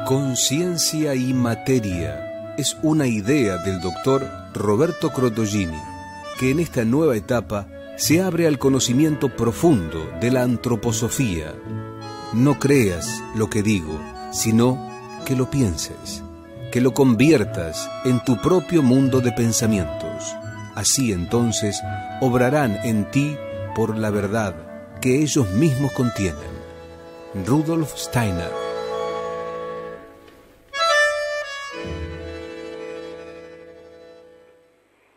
Conciencia y materia es una idea del doctor Roberto Crotollini, que en esta nueva etapa se abre al conocimiento profundo de la antroposofía. No creas lo que digo, sino que lo pienses, que lo conviertas en tu propio mundo de pensamientos. Así entonces obrarán en ti por la verdad que ellos mismos contienen. Rudolf Steiner.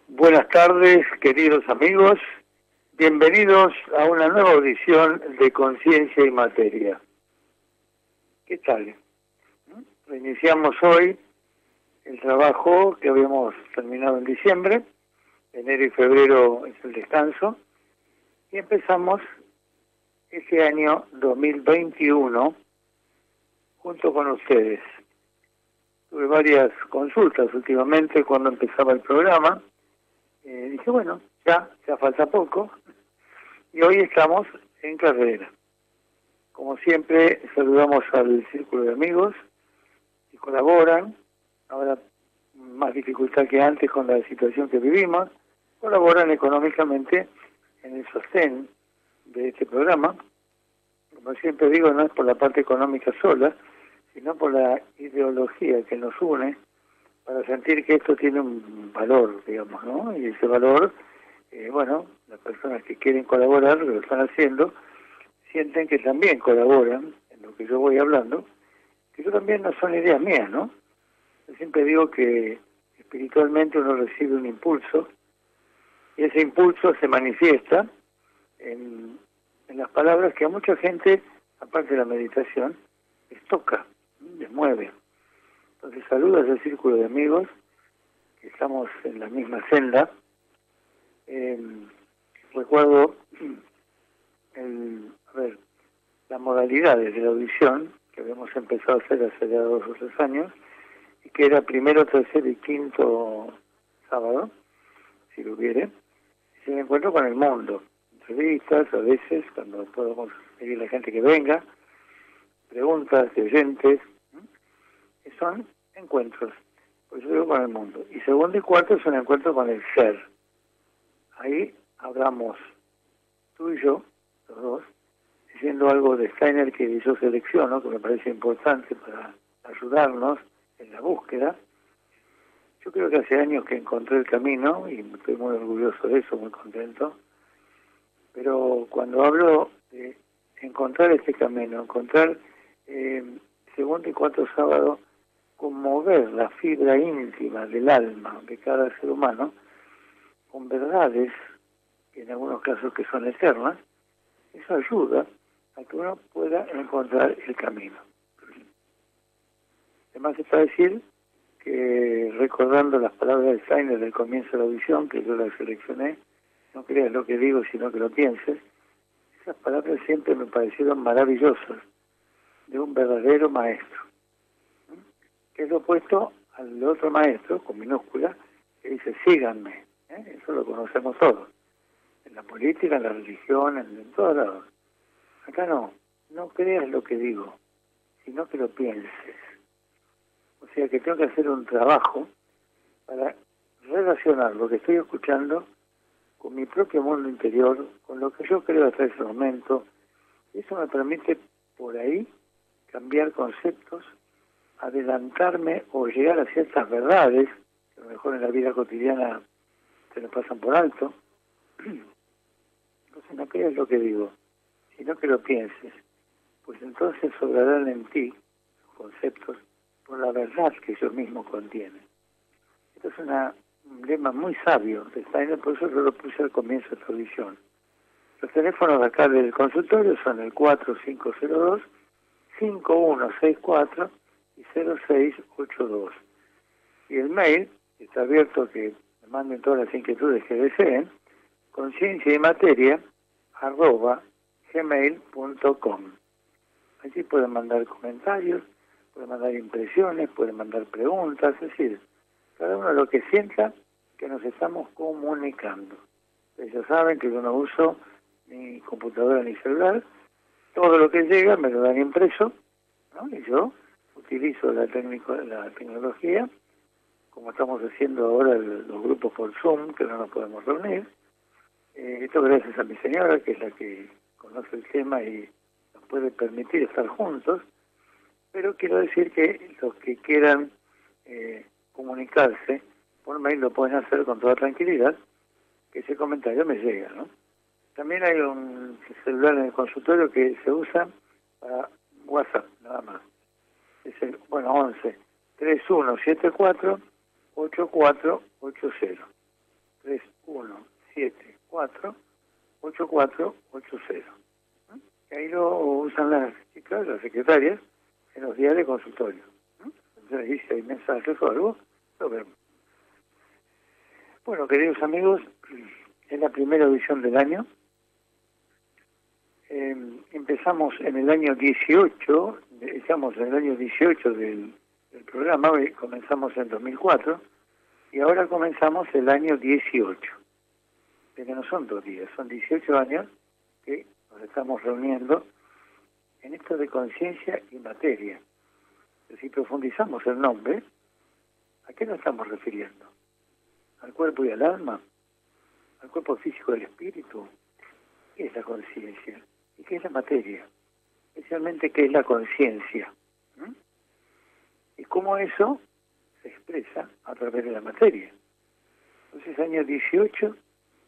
Buenas tardes, queridos amigos. Bienvenidos a una nueva audición de Conciencia y Materia. ¿Qué tal? Reiniciamos hoy el trabajo que habíamos terminado en diciembre. Enero y febrero es el descanso. Y empezamos este año 2021 junto con ustedes. Tuve varias consultas últimamente cuando empezaba el programa. Dije, bueno, ya falta poco. Y hoy estamos en carrera. Como siempre, saludamos al círculo de amigos que colaboran. Ahora, más dificultad que antes con la situación que vivimos. Colaboran económicamente en el sostén de este programa. Como siempre digo, no es por la parte económica sola, sino por la ideología que nos une para sentir que esto tiene un valor, digamos, ¿no? Y ese valor, las personas que quieren colaborar, lo están haciendo, sienten que también colaboran en lo que yo voy hablando, que eso también no son ideas mías, ¿no? Yo siempre digo que espiritualmente uno recibe un impulso, y ese impulso se manifiesta en las palabras que a mucha gente, aparte de la meditación, les toca, les mueve. Entonces saludo a ese círculo de amigos que estamos en la misma senda. Recuerdo las modalidades de la audición que habíamos empezado a hacer hace ya 2 o 3 años, y que era primero, tercer y quinto sábado, si lo hubiere, y me encuentro con el mundo. Entrevistas, a veces, cuando podemos pedir a la gente que venga, preguntas de oyentes, que son encuentros, por eso digo con el mundo. Y segundo y cuarto es un encuentro con el ser. Ahí hablamos tú y yo, los dos, diciendo algo de Steiner que yo selecciono, que me parece importante para ayudarnos en la búsqueda. Yo creo que hace años que encontré el camino y estoy muy orgulloso de eso, muy contento. Pero cuando hablo de encontrar este camino, encontrar segundo y cuarto sábado, conmover la fibra íntima del alma de cada ser humano con verdades, en algunos casos que son eternas, eso ayuda a que uno pueda encontrar el camino. Además está decir que, recordando las palabras de Steiner del comienzo de la audición, que yo las seleccioné, no creas lo que digo, sino que lo pienses, esas palabras siempre me parecieron maravillosas, de un verdadero maestro, que es lo opuesto al otro maestro, con minúscula, que dice, síganme. Eso lo conocemos todos, en la política, en la religión, en todos lados. Acá no creas lo que digo, sino que lo pienses. O sea que tengo que hacer un trabajo para relacionar lo que estoy escuchando con mi propio mundo interior, con lo que yo creo hasta ese momento. Eso me permite, por ahí, cambiar conceptos, adelantarme o llegar a ciertas verdades que a lo mejor en la vida cotidiana se nos pasan por alto. Entonces no creas lo que digo, sino que lo pienses, pues entonces sobrarán en ti conceptos por la verdad que ellos mismos contienen. Esto es un lema muy sabio de Steiner, por eso yo lo puse al comienzo de esta audición. Los teléfonos de acá del consultorio son el 4502-5164 y 0682. Y el mail, que está abierto, que me manden todas las inquietudes que deseen, concienciaymateria@gmail.com. Allí pueden mandar comentarios, pueden mandar impresiones, pueden mandar preguntas, es decir, cada uno lo que sienta que nos estamos comunicando. Ellos saben que yo no uso ni computadora ni celular, todo lo que llega me lo dan impreso, ¿no? Y yo utilizo la tecnología, como estamos haciendo ahora los grupos por Zoom, que no nos podemos reunir. Esto gracias a mi señora, que es la que conoce el tema y nos puede permitir estar juntos. Pero quiero decir que los que quieran comunicarse por mail lo pueden hacer con toda tranquilidad, que ese comentario me llega, ¿no? También hay un celular en el consultorio que se usa para WhatsApp, nada más. Es el, 11 3174 8480. 3174 8480. Ahí lo usan las chicas, las secretarias, en los días de consultorio. Entonces ahí si hay mensajes o algo, lo vemos. Bueno, queridos amigos, es la primera edición del año. Empezamos en el año 18, estamos en el año 18 del programa, hoy comenzamos en 2004, y ahora comenzamos el año 18. Que no son 2 días, son 18 años que nos estamos reuniendo en esto de conciencia y materia. Si profundizamos el nombre, ¿a qué nos estamos refiriendo? ¿Al cuerpo y al alma? ¿Al cuerpo físico del espíritu? ¿Qué es la conciencia? ¿Y qué es la materia? Especialmente, ¿qué es la conciencia? Y cómo eso se expresa a través de la materia. Entonces, año 18,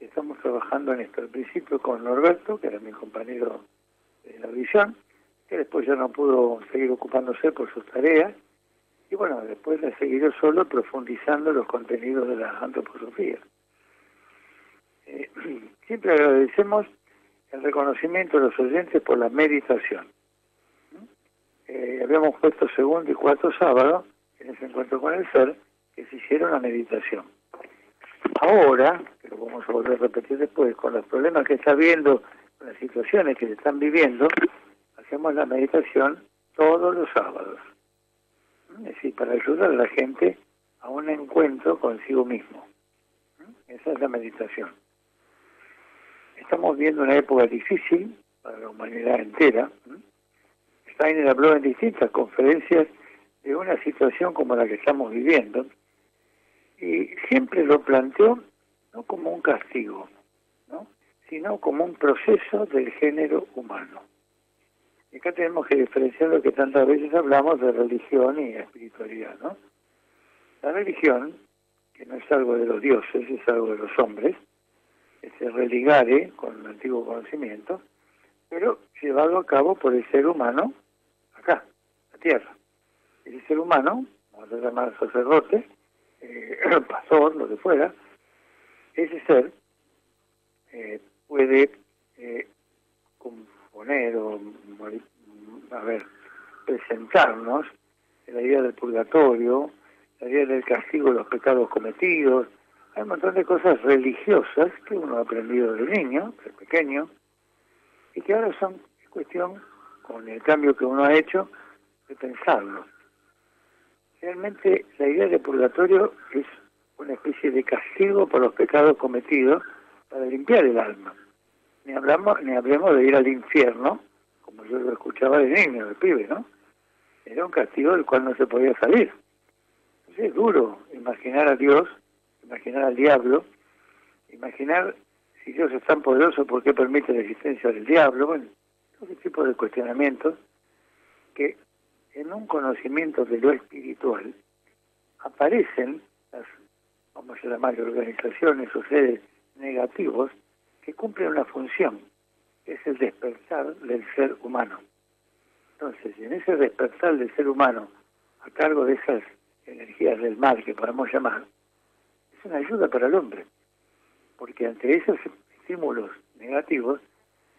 estamos trabajando en esto. Al principio con Norberto, que era mi compañero de la audición, que después ya no pudo seguir ocupándose por sus tareas, y bueno, después la seguí yo solo profundizando los contenidos de la antroposofía. Siempre agradecemos el reconocimiento de los oyentes por la meditación. Habíamos puesto segundo y cuarto sábado, en ese encuentro con el ser, que se hicieron la meditación. Ahora, que lo vamos a volver a repetir después, con los problemas que está habiendo, con las situaciones que se están viviendo, hacemos la meditación todos los sábados. Es decir, para ayudar a la gente a un encuentro consigo mismo. Esa es la meditación. Estamos viendo una época difícil para la humanidad entera. Steiner habló en distintas conferencias de una situación como la que estamos viviendo y siempre lo planteó no como un castigo, ¿no?, sino como un proceso del género humano. Y acá tenemos que diferenciar lo que tantas veces hablamos de religión y espiritualidad, ¿no? La religión, que no es algo de los dioses, es algo de los hombres, que se religare con el antiguo conocimiento, pero llevado a cabo por el ser humano acá, la tierra. El ser humano, vamos a llamar sacerdote, pastor, lo que fuera, ese ser puede componer o presentarnos la idea del purgatorio, la idea del castigo de los pecados cometidos. Hay un montón de cosas religiosas que uno ha aprendido de niño, de pequeño, y que ahora son cuestión, con el cambio que uno ha hecho, de pensarlo. Realmente la idea de purgatorio es una especie de castigo por los pecados cometidos para limpiar el alma. Ni hablemos de ir al infierno, como yo lo escuchaba de niño, de pibe, ¿no? Era un castigo del cual no se podía salir. Entonces es duro imaginar a Dios, imaginar al diablo, imaginar si Dios es tan poderoso, ¿por qué permite la existencia del diablo? Bueno, todo ese tipo de cuestionamientos que en un conocimiento de lo espiritual aparecen las, vamos a llamar, organizaciones o seres negativos que cumplen una función, que es el despertar del ser humano. Entonces, en ese despertar del ser humano, a cargo de esas energías del mal que podemos llamar, es una ayuda para el hombre, porque ante esos estímulos negativos,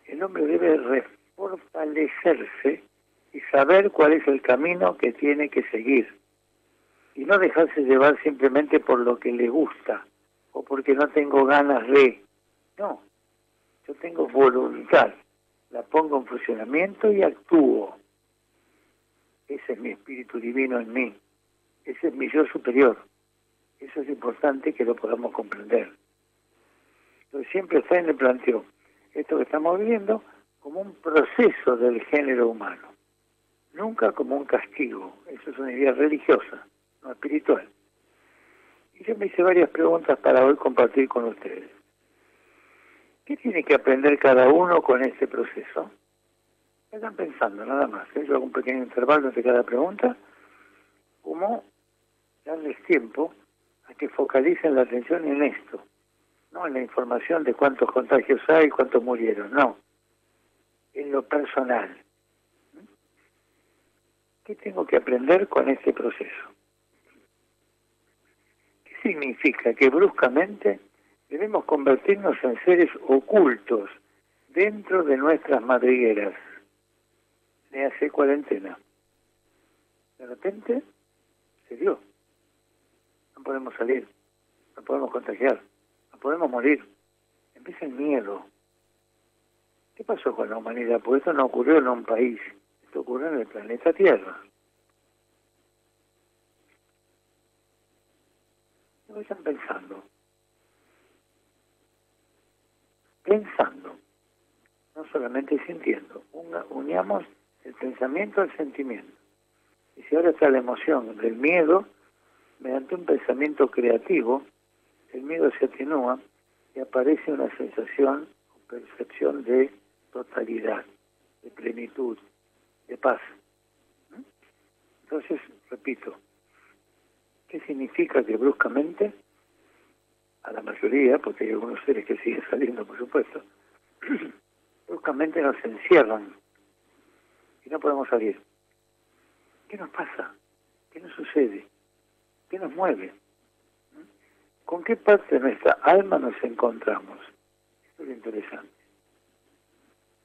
el hombre debe refortalecerse y saber cuál es el camino que tiene que seguir, y no dejarse llevar simplemente por lo que le gusta, o porque no tengo ganas de. No, yo tengo voluntad, la pongo en funcionamiento y actúo. Ese es mi espíritu divino en mí, ese es mi yo superior. Eso es importante que lo podamos comprender. Entonces siempre está en el planteo esto que estamos viviendo como un proceso del género humano. nunca como un castigo. Eso es una idea religiosa, no espiritual. Y yo me hice varias preguntas para hoy compartir con ustedes. ¿Qué tiene que aprender cada uno con este proceso? Están pensando, nada más. Yo hago un pequeño intervalo entre cada pregunta, como darles tiempo a que focalicen la atención en esto, no en la información de cuántos contagios hay, cuántos murieron, no, en lo personal. ¿Qué tengo que aprender con este proceso? ¿Qué significa que bruscamente debemos convertirnos en seres ocultos dentro de nuestras madrigueras? Le hace cuarentena. De repente se dio. No podemos salir, no podemos contagiar, no podemos morir. Empieza el miedo. ¿Qué pasó con la humanidad? Porque esto no ocurrió en un país, esto ocurrió en el planeta Tierra. ¿Qué están pensando? Pensando, no solamente sintiendo. Uníamos el pensamiento al sentimiento. Y si ahora está la emoción del miedo, mediante un pensamiento creativo, el miedo se atenúa y aparece una sensación o percepción de totalidad, de plenitud, de paz. Entonces, repito, ¿qué significa que bruscamente, a la mayoría, porque hay algunos seres que siguen saliendo, por supuesto, bruscamente nos encierran y no podemos salir? ¿Qué nos pasa? ¿Qué nos sucede? ¿Qué nos mueve? ¿Con qué parte de nuestra alma nos encontramos? Esto es lo interesante.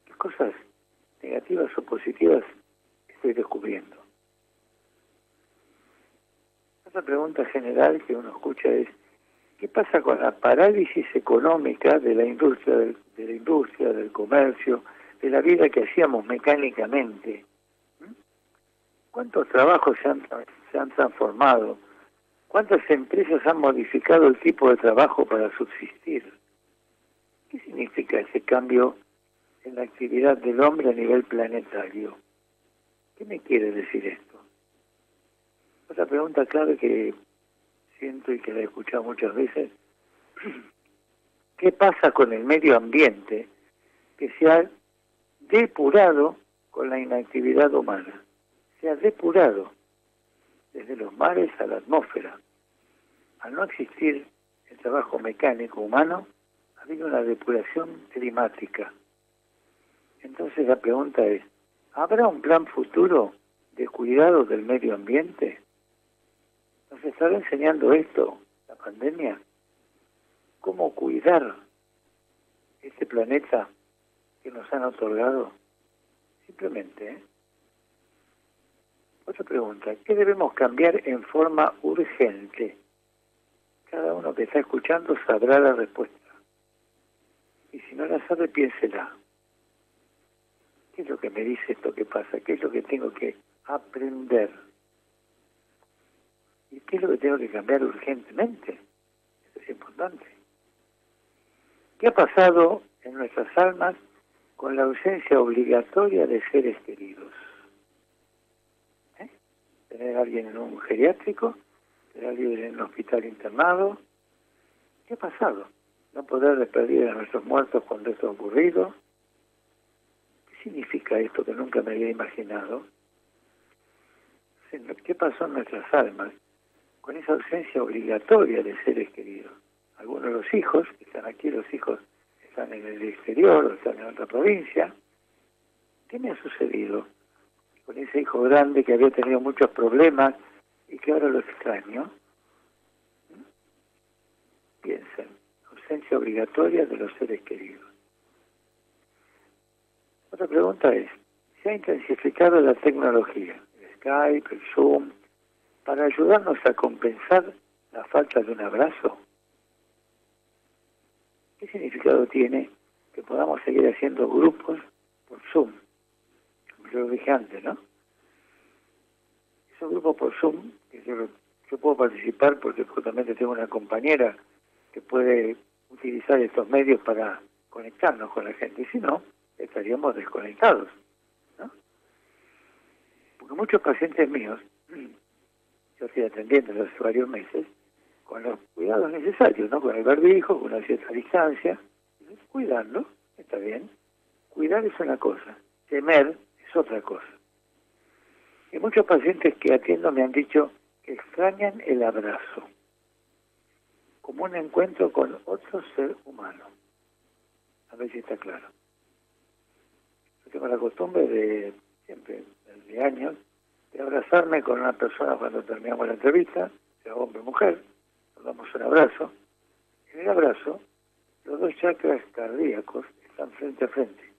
¿Qué cosas negativas o positivas estoy descubriendo? Otra pregunta general que uno escucha es: ¿qué pasa con la parálisis económica de la industria, del comercio, de la vida que hacíamos mecánicamente? ¿Cuántos trabajos se han transformado? ¿Cuántas empresas han modificado el tipo de trabajo para subsistir? ¿Qué significa ese cambio en la actividad del hombre a nivel planetario? ¿Qué me quiere decir esto? Otra pregunta clave que siento y que la he escuchado muchas veces: ¿qué pasa con el medio ambiente que se ha depurado con la inactividad humana? Se ha depurado desde los mares a la atmósfera. Al no existir el trabajo mecánico humano, ha habido una depuración climática. Entonces la pregunta es: ¿habrá un plan futuro de cuidado del medio ambiente? ¿Nos estará enseñando esto, la pandemia? ¿Cómo cuidar este planeta que nos han otorgado? Simplemente, Otra pregunta: ¿qué debemos cambiar en forma urgente? Cada uno que está escuchando sabrá la respuesta. Y si no la sabe, piénsela. ¿Qué es lo que me dice esto que pasa? ¿Qué es lo que tengo que aprender? ¿Y qué es lo que tengo que cambiar urgentemente? Eso es importante. ¿Qué ha pasado en nuestras almas con la ausencia obligatoria de seres queridos? Tener a alguien en un geriátrico, tener a alguien en un hospital internado. ¿Qué ha pasado? No poder despedir a nuestros muertos cuando esto ha ocurrido. ¿Qué significa esto que nunca me había imaginado? ¿Qué pasó en nuestras almas con esa ausencia obligatoria de seres queridos? Algunos de los hijos que están aquí, los hijos están en el exterior o están en otra provincia. ¿Qué me ha sucedido con ese hijo grande que había tenido muchos problemas y que ahora lo extraño? Piensen: ausencia obligatoria de los seres queridos. Otra pregunta es: ¿se ha intensificado la tecnología, el Skype, el Zoom, para ayudarnos a compensar la falta de un abrazo? ¿Qué significado tiene que podamos seguir haciendo grupos por Zoom? Como yo lo dije antes, ¿no? Esos grupos por Zoom, que yo puedo participar porque justamente tengo una compañera que puede utilizar estos medios para conectarnos con la gente, y si no, estaríamos desconectados, ¿no? Porque muchos pacientes míos, yo estoy atendiendo hace varios meses, con los cuidados necesarios, ¿no? Con el barbijo, con una cierta distancia, cuidarlo, está bien. Cuidar es una cosa, temer es otra cosa. Y muchos pacientes que atiendo me han dicho que extrañan el abrazo, como un encuentro con otro ser humano. A ver si está claro. Yo tengo la costumbre de, siempre, desde años, de abrazarme con una persona cuando terminamos la entrevista, sea hombre o mujer, nos damos un abrazo. En el abrazo, los dos chakras cardíacos están frente a frente.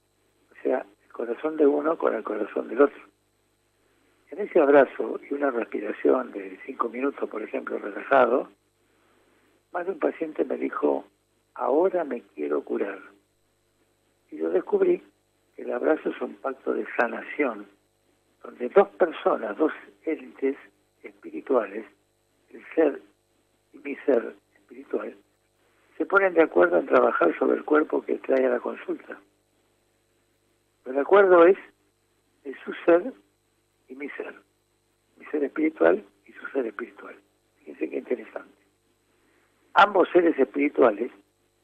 O sea, el corazón de uno con el corazón del otro. En ese abrazo y una respiración de 5 minutos, por ejemplo, relajado, más de un paciente me dijo, ahora me quiero curar. Y yo descubrí que el abrazo es un pacto de sanación, donde dos personas, dos élites espirituales, el ser y mi ser espiritual, se ponen de acuerdo en trabajar sobre el cuerpo que trae a la consulta. El acuerdo es de su ser y mi ser espiritual y su ser espiritual. Fíjense qué interesante. Ambos seres espirituales,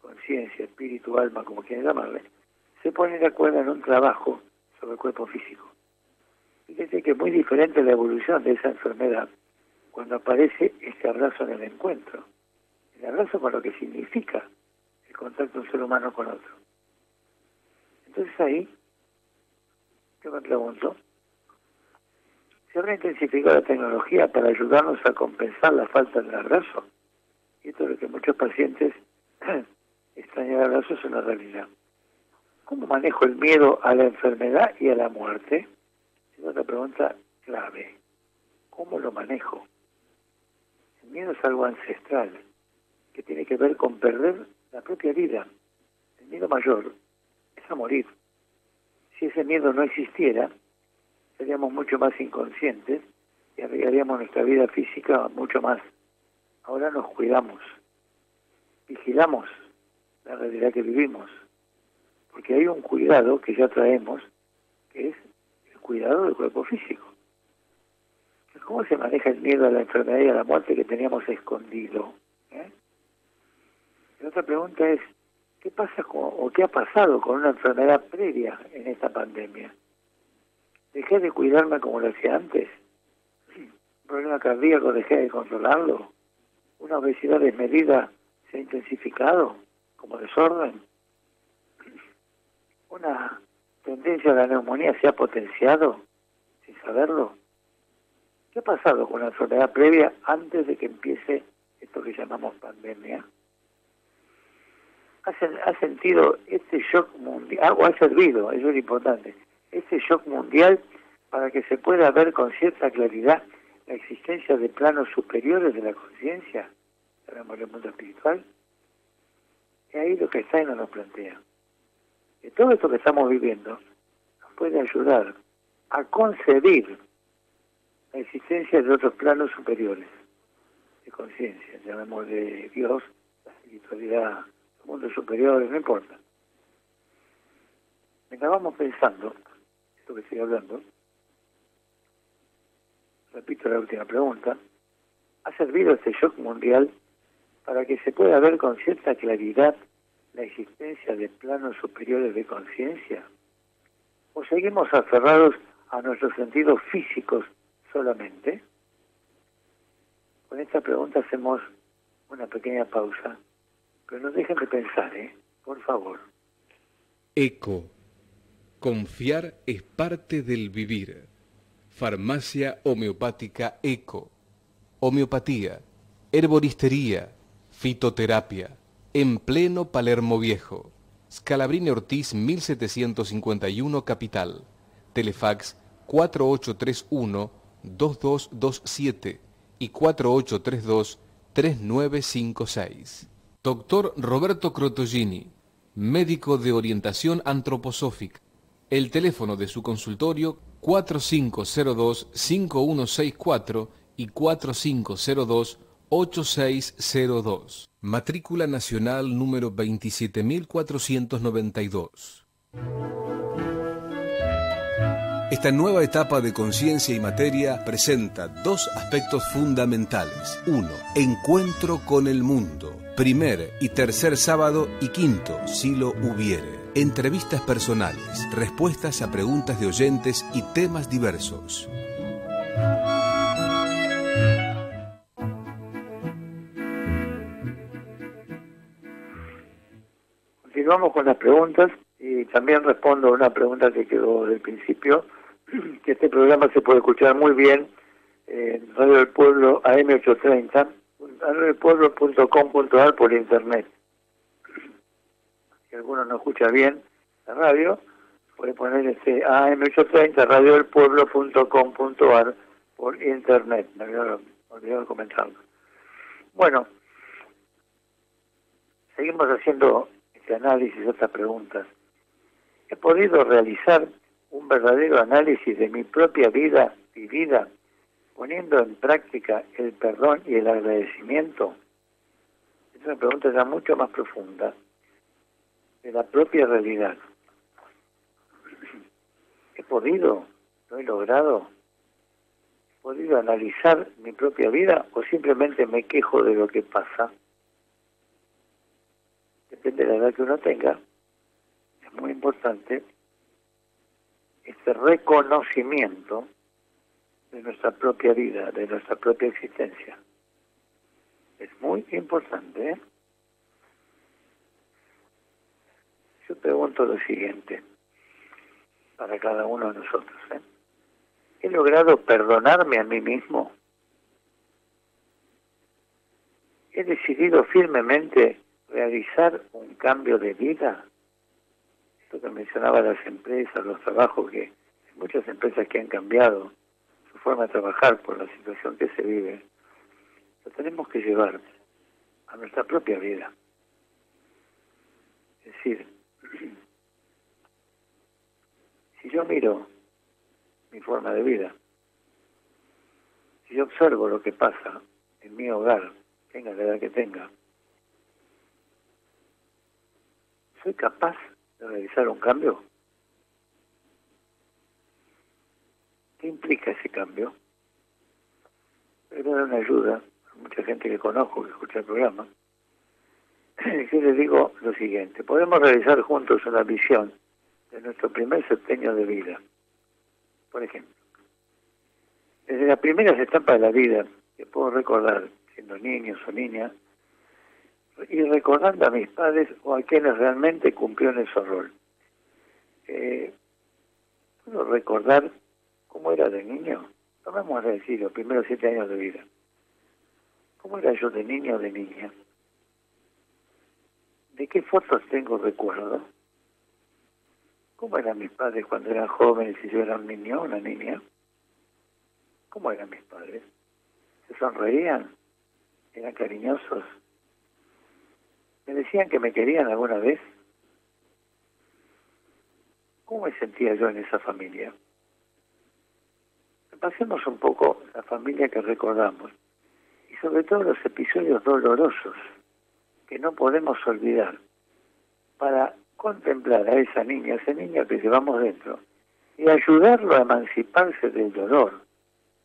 conciencia, espíritu, alma, como quieran llamarle, se ponen de acuerdo en un trabajo sobre el cuerpo físico. Fíjense que es muy diferente la evolución de esa enfermedad cuando aparece este abrazo en el encuentro. El abrazo con lo que significa el contacto de un ser humano con otro. Entonces ahí, yo me pregunto, ¿se habrá intensificado la tecnología para ayudarnos a compensar la falta del abrazo? Y esto es lo que muchos pacientes extrañan el abrazo, es una realidad. ¿Cómo manejo el miedo a la enfermedad y a la muerte? Es otra pregunta clave. ¿Cómo lo manejo? El miedo es algo ancestral, que tiene que ver con perder la propia vida. El miedo mayor es a morir. Si ese miedo no existiera, seríamos mucho más inconscientes y arreglaríamos nuestra vida física mucho más. Ahora nos cuidamos, vigilamos la realidad que vivimos, porque hay un cuidado que ya traemos, que es el cuidado del cuerpo físico. ¿Cómo se maneja el miedo a la enfermedad y a la muerte que teníamos escondido? La otra pregunta es, ¿qué pasa o qué ha pasado con una enfermedad previa en esta pandemia? ¿Dejé de cuidarme como lo hacía antes? ¿Un problema cardíaco dejé de controlarlo? ¿Una obesidad desmedida se ha intensificado como desorden? ¿Una tendencia a la neumonía se ha potenciado sin saberlo? ¿Qué ha pasado con la enfermedad previa antes de que empiece esto que llamamos pandemia? ¿Ha sentido este shock mundial, o ha servido, eso es importante, este shock mundial para que se pueda ver con cierta claridad la existencia de planos superiores de la conciencia, hablamos del mundo espiritual? Y ahí lo que está y nos plantea. Que todo esto que estamos viviendo nos puede ayudar a concebir la existencia de otros planos superiores de conciencia, llamemos de Dios, la espiritualidad, los mundos superiores, no importa. Mientras vamos pensando, esto que estoy hablando, repito la última pregunta, ¿ha servido este shock mundial para que se pueda ver con cierta claridad la existencia de planos superiores de conciencia? ¿O seguimos aferrados a nuestros sentidos físicos solamente? Con esta pregunta hacemos una pequeña pausa, pero no dejen de pensar, por favor. ECO. Confiar es parte del vivir. Farmacia homeopática ECO. Homeopatía, herboristería, fitoterapia. En pleno Palermo Viejo. Scalabrini Ortiz 1751 Capital. Telefax 4831-2227 y 4832-3956. Doctor Roberto Crotogini, médico de orientación antroposófica. El teléfono de su consultorio 4502-5164 y 4502-8602. Matrícula nacional número 27492. Esta nueva etapa de Conciencia y Materia presenta dos aspectos fundamentales. 1. Encuentro con el mundo. Primer y tercer sábado y quinto, si lo hubiere. Entrevistas personales, respuestas a preguntas de oyentes y temas diversos. Continuamos con las preguntas y también respondo a una pregunta que quedó del principio, que este programa se puede escuchar muy bien en Radio del Pueblo AM830, radiodelpueblo.com.ar por internet. Si alguno no escucha bien la radio, puede poner AM830 radiodelpueblo.com.ar por internet. Me había olvidado comentarlo. Bueno, seguimos haciendo este análisis, estas preguntas. He podido realizar un verdadero análisis de mi propia vida vivida, poniendo en práctica el perdón y el agradecimiento. Es una pregunta ya mucho más profunda de la propia realidad. ¿He podido? ¿Lo he logrado? ¿He podido analizar mi propia vida o simplemente me quejo de lo que pasa? Depende de la edad que uno tenga. Es muy importante este reconocimiento de nuestra propia vida, de nuestra propia existencia. Es muy importante, ¿eh? Yo pregunto lo siguiente para cada uno de nosotros, ¿eh? ¿He logrado perdonarme a mí mismo? ¿He decidido firmemente realizar un cambio de vida? Esto que mencionaba las empresas, los trabajos, que hay muchas empresas que han cambiado su forma de trabajar por la situación que se vive, lo tenemos que llevar a nuestra propia vida. Es decir, si yo miro mi forma de vida, si yo observo lo que pasa en mi hogar, tenga la edad que tenga, ¿soy capaz de realizar un cambio? ¿Qué implica ese cambio? Voy a dar una ayuda a mucha gente que conozco, que escucha el programa. Yo les digo lo siguiente: podemos realizar juntos una visión de nuestro primer septenio de vida. Por ejemplo, desde las primeras etapas de la vida que puedo recordar, siendo niños o niñas, y recordando a mis padres o a quienes realmente cumplieron ese rol. Puedo recordar cómo era de niño. No vamos a decir los primeros 7 años de vida. ¿Cómo era yo de niño o de niña? ¿De qué fotos tengo recuerdo? ¿Cómo eran mis padres cuando eran jóvenes y yo era un niño o una niña? ¿Cómo eran mis padres? ¿Se sonreían? ¿Eran cariñosos? ¿Me decían que me querían alguna vez? ¿Cómo me sentía yo en esa familia? Pasemos un poco la familia que recordamos y sobre todo los episodios dolorosos que no podemos olvidar para contemplar a esa niña, ese niño que llevamos dentro y ayudarlo a emanciparse del dolor,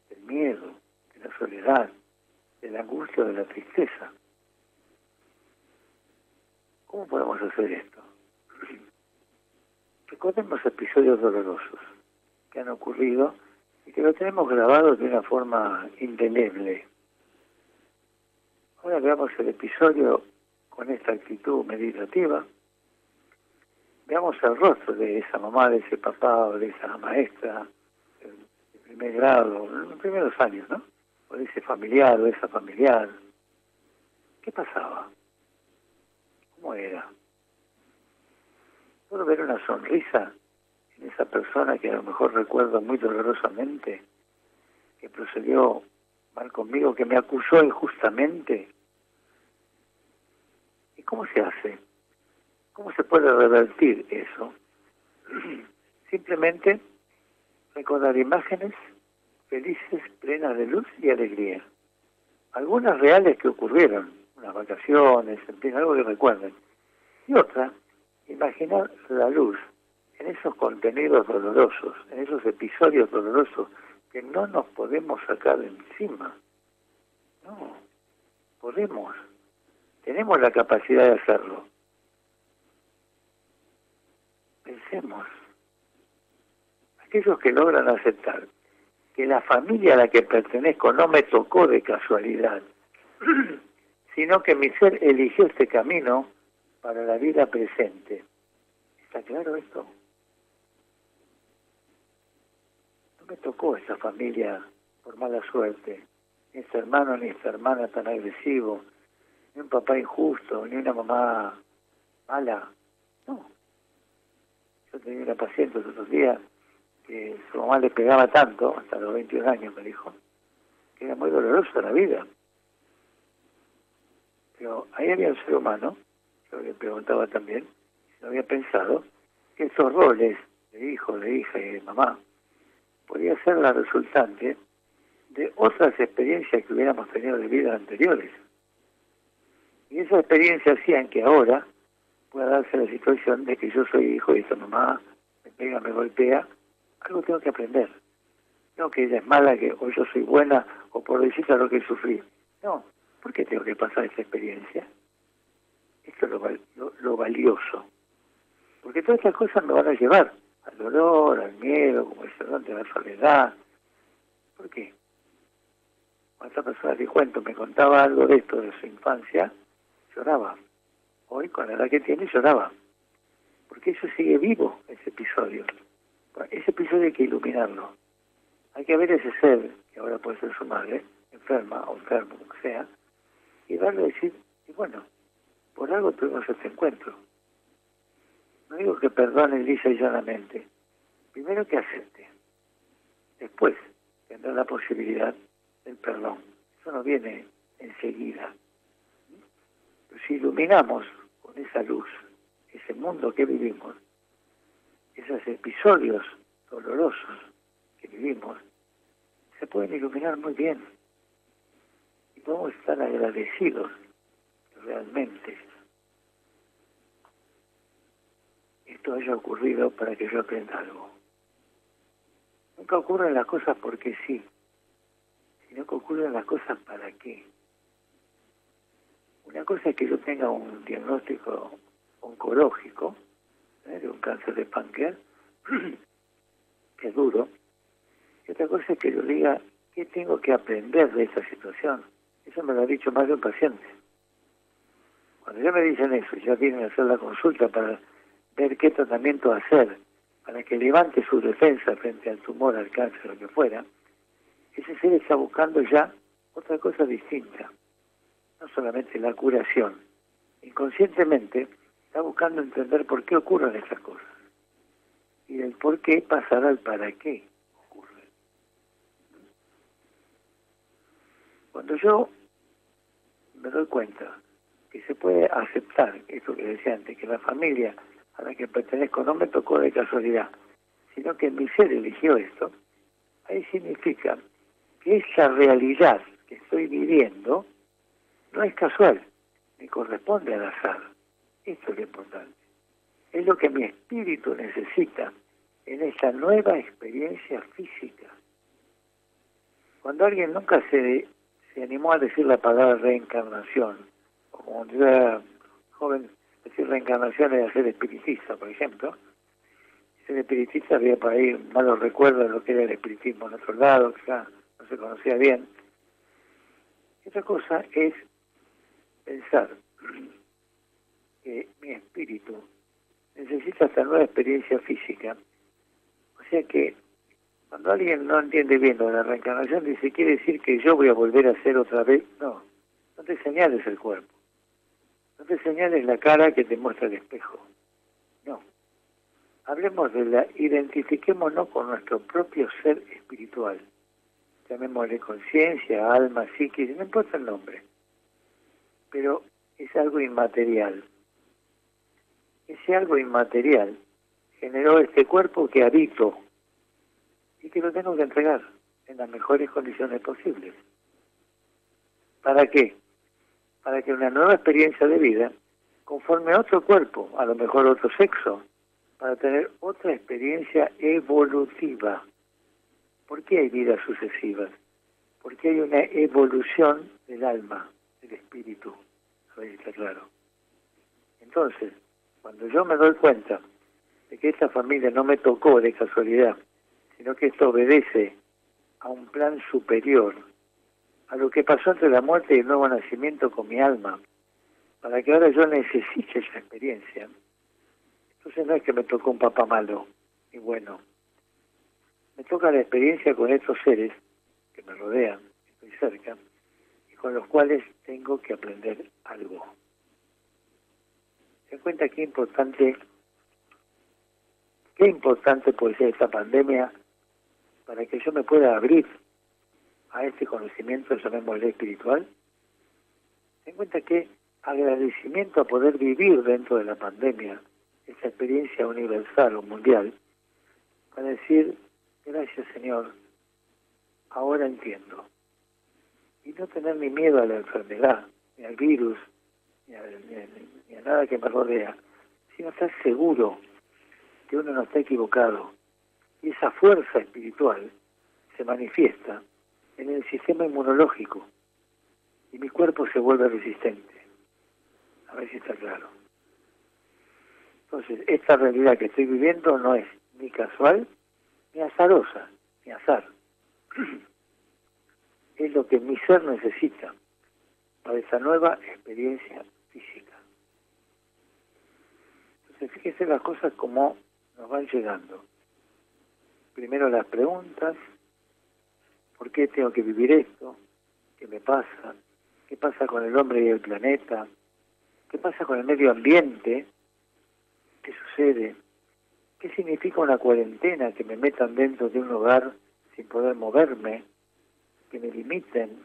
del miedo, de la soledad, de la angustia, de la tristeza. ¿Cómo podemos hacer esto? Recordemos episodios dolorosos que han ocurrido y que lo tenemos grabado de una forma indeleble. Ahora veamos el episodio con esta actitud meditativa. Veamos el rostro de esa mamá, de ese papá o de esa maestra de primer grado, en los primeros años, ¿no? O de ese familiar o esa familiar. ¿Qué pasaba? ¿Cómo era? ¿Puedo ver una sonrisa en esa persona que a lo mejor recuerdo muy dolorosamente, que procedió mal conmigo, que me acusó injustamente? ¿Y cómo se hace? ¿Cómo se puede revertir eso? Simplemente recordar imágenes felices, plenas de luz y alegría. Algunas reales que ocurrieron, unas vacaciones, en fin, algo que recuerden. Y otra, imaginar la luz en esos contenidos dolorosos, en esos episodios dolorosos que no nos podemos sacar de encima. No, podemos, tenemos la capacidad de hacerlo. Pensemos, aquellos que logran aceptar que la familia a la que pertenezco no me tocó de casualidad, sino que mi ser eligió este camino para la vida presente. ¿Está claro esto? No me tocó esa familia por mala suerte, ni este hermano ni esta hermana tan agresivo, ni un papá injusto, ni una mamá mala. No. Yo tenía una paciente los otros días que su mamá le pegaba tanto, hasta los 21 años me dijo, que era muy dolorosa la vida. Pero ahí había un ser humano, yo le preguntaba también, si no había pensado que estos roles de hijo, de hija y de mamá podía ser la resultante de otras experiencias que hubiéramos tenido de vidas anteriores. Y esas experiencias hacían que ahora pueda darse la situación de que yo soy hijo y esta mamá me pega, me golpea. Algo tengo que aprender. No que ella es mala, que o yo soy buena, o por decirle lo que sufrí. No, ¿por qué tengo que pasar esta experiencia? Esto es lo valioso. Porque todas estas cosas me van a llevar al dolor, al miedo, como dice, a la soledad. ¿Por qué? Cuando esta persona te cuento, me contaba algo de esto, de su infancia, lloraba. Hoy, con la edad que tiene, lloraba. Porque eso sigue vivo, ese episodio. Ese episodio hay que iluminarlo. Hay que ver ese ser, que ahora puede ser su madre, enferma o enfermo, como sea, y darle a decir, y bueno, por algo tuvimos este encuentro. No digo que perdone lisa y llanamente. Primero que acepte. Después tendrá la posibilidad del perdón. Eso no viene enseguida. Pero si iluminamos con esa luz, ese mundo que vivimos, esos episodios dolorosos que vivimos, se pueden iluminar muy bien. Y podemos estar agradecidos realmente. Esto haya ocurrido para que yo aprenda algo. Nunca ocurren las cosas porque sí, sino que ocurren las cosas para qué. Una cosa es que yo tenga un diagnóstico oncológico, de un cáncer de páncreas, que es duro, y otra cosa es que yo diga, ¿qué tengo que aprender de esta situación? Eso me lo ha dicho más de un paciente. Cuando ya me dicen eso, ya vienen a hacer la consulta para ver qué tratamiento hacer, para que levante su defensa frente al tumor, al cáncer, lo que fuera, ese ser está buscando ya otra cosa distinta, no solamente la curación. Inconscientemente está buscando entender por qué ocurren estas cosas. Y del por qué pasará al para qué ocurre. Cuando yo me doy cuenta que se puede aceptar esto que decía antes, que la familia a la que pertenezco no me tocó de casualidad, sino que mi ser eligió esto, ahí significa que esa realidad que estoy viviendo no es casual, ni corresponde al azar. Esto es lo importante. Es lo que mi espíritu necesita en esta nueva experiencia física. Cuando alguien nunca se animó a decir la palabra reencarnación, o como yo era joven, decir reencarnación era ser espiritista, por ejemplo. Ser espiritista había por ahí malos recuerdos de lo que era el espiritismo en otro lado, que ya no se conocía bien. Y otra cosa es pensar que mi espíritu necesita esta nueva experiencia física. O sea que cuando alguien no entiende bien lo de la reencarnación, dice, quiere decir que yo voy a volver a ser otra vez. No, no te señales el cuerpo. No te señales la cara que te muestra el espejo. No. Hablemos identifiquémonos con nuestro propio ser espiritual. Llamémosle conciencia, alma, psiquis, no importa el nombre. Pero es algo inmaterial. Ese algo inmaterial generó este cuerpo que habito y que lo tengo que entregar en las mejores condiciones posibles. ¿Para qué? Para que una nueva experiencia de vida conforme a otro cuerpo, a lo mejor otro sexo, para tener otra experiencia evolutiva. ¿Por qué hay vidas sucesivas? Porque hay una evolución del alma, del espíritu. A ver si está claro. Entonces, cuando yo me doy cuenta de que esta familia no me tocó de casualidad, sino que esto obedece a un plan superior, a lo que pasó entre la muerte y el nuevo nacimiento con mi alma, para que ahora yo necesite esa experiencia. Entonces no es que me tocó un papá malo y bueno, me toca la experiencia con estos seres que me rodean, que estoy cerca, y con los cuales tengo que aprender algo. ¿Se dan cuenta qué importante puede ser esta pandemia para que yo me pueda abrir a este conocimiento, llamémosle espiritual? ¿Se dan cuenta qué agradecimiento a poder vivir dentro de la pandemia esta experiencia universal o mundial, para decir, gracias Señor, ahora entiendo. Y no tener ni miedo a la enfermedad, ni al virus, ni a nada que me rodea, sino estar seguro que uno no está equivocado. Y esa fuerza espiritual se manifiesta en el sistema inmunológico y mi cuerpo se vuelve resistente. A ver si está claro. Entonces, esta realidad que estoy viviendo no es ni casual, ni azarosa, ni azar. Es lo que mi ser necesita para esa nueva experiencia física. Entonces, fíjese las cosas como nos van llegando. Primero las preguntas, ¿por qué tengo que vivir esto? ¿Qué me pasa? ¿Qué pasa con el hombre y el planeta? ¿Qué pasa con el medio ambiente? ¿Qué sucede? ¿Qué significa una cuarentena? Que me metan dentro de un hogar sin poder moverme, que me limiten.